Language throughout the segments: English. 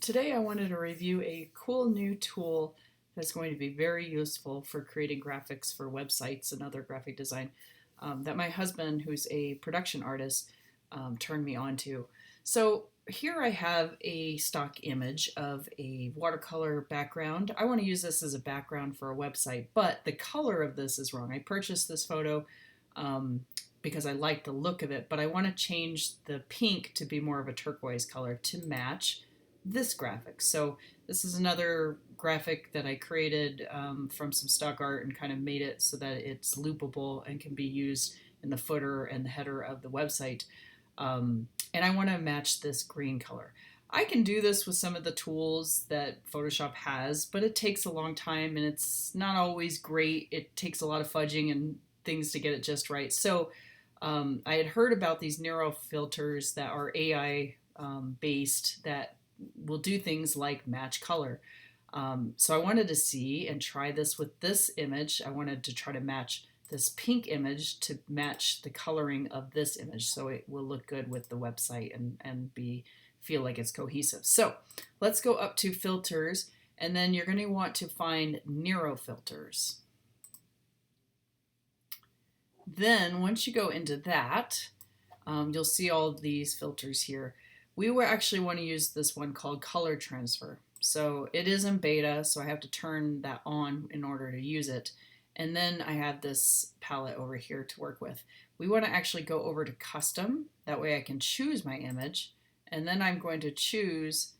Today I wanted to review a cool new tool that's going to be very useful for creating graphics for websites and other graphic design that my husband, who's a production artist, turned me on to. So here I have a stock image of a watercolor background. I want to use this as a background for a website, but the color of this is wrong. I purchased this photo um, because I like the look of it, but I want to change the pink to be more of a turquoise color to match this graphic. So this is another graphic that I created from some stock art and kind of made it so that it's loopable and can be used in the footer and the header of the website. And I want to match this green color. I can do this with some of the tools that Photoshop has, but it takes a long time and it's not always great. It takes a lot of fudging and things to get it just right. So I had heard about these Nero filters that are AI based that will do things like match color. So I wanted to see and try this with this image. I wanted to try to match this pink image to match the coloring of this image so it will look good with the website and feel like it's cohesive. So let's go up to filters, and then you're going to want to find Nero filters. Then once you go into that, you'll see all of these filters here. We will actually want to use this one called color transfer. So it is in beta, so I have to turn that on in order to use it. And then I have this palette over here to work with. We want to actually go over to custom. That way I can choose my image. And then I'm going to choose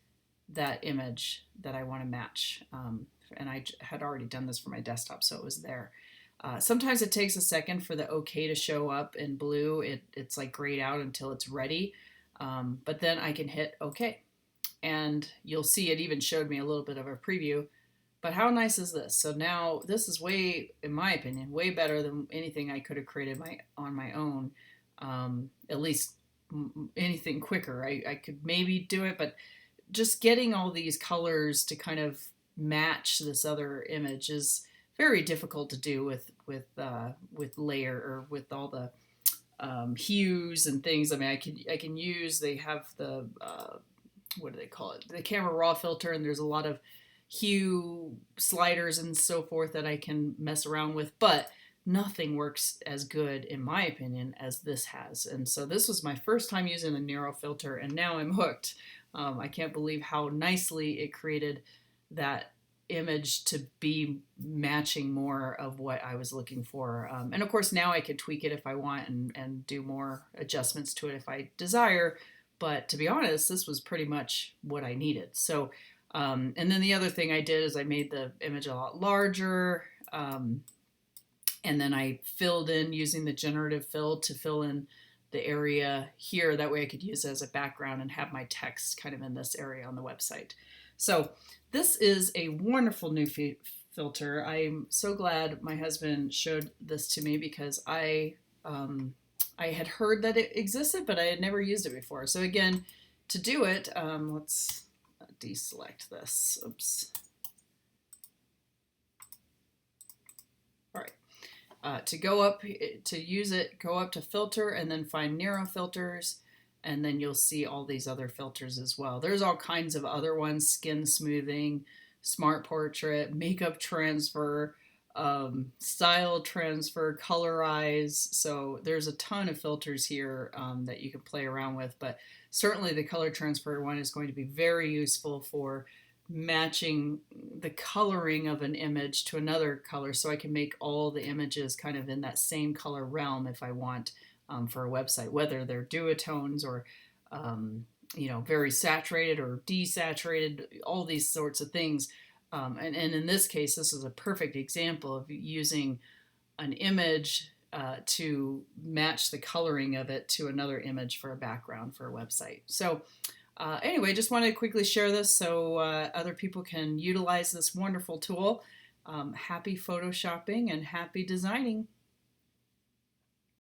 that image that I want to match. And I had already done this for my desktop, so it was there. Sometimes it takes a second for the OK to show up in blue. It's like grayed out until it's ready. But then I can hit OK. And you'll see it even showed me a little bit of a preview. But how nice is this? So now this is way, in my opinion, way better than anything I could have created on my own. At least anything quicker. I could maybe do it, but just getting all these colors to kind of match this other image is very difficult to do with layer or with all the hues and things. I mean, I can use. They have the what do they call it? The camera raw filter, and there's a lot of hue sliders and so forth that I can mess around with, but nothing works as good, in my opinion, as this has. And so this was my first time using the Nero filter, and now I'm hooked. I can't believe how nicely it created that image to be matching more of what I was looking for. And of course, now I can tweak it if I want and do more adjustments to it if I desire. But to be honest, this was pretty much what I needed. So and then the other thing I did is I made the image a lot larger, and then I filled in using the generative fill to fill in the area here. That way I could use it as a background and have my text kind of in this area on the website. So this is a wonderful new filter. I'm so glad my husband showed this to me because I had heard that it existed, but I had never used it before. So again, to do it, let's deselect this. Oops. All right. To go up, to use it, go up to filter and then find Nero filters, and then you'll see all these other filters as well. There's all kinds of other ones: skin smoothing, smart portrait, makeup transfer, style transfer, colorize. So there's a ton of filters here that you can play around with, but certainly the color transfer one is going to be very useful for matching the coloring of an image to another color, so I can make all the images kind of in that same color realm if I want for a website, whether they're duotones or very saturated or desaturated, all these sorts of things. And in this case, this is a perfect example of using an image to match the coloring of it to another image for a background for a website. So anyway, just wanted to quickly share this so other people can utilize this wonderful tool. Happy photoshopping and happy designing.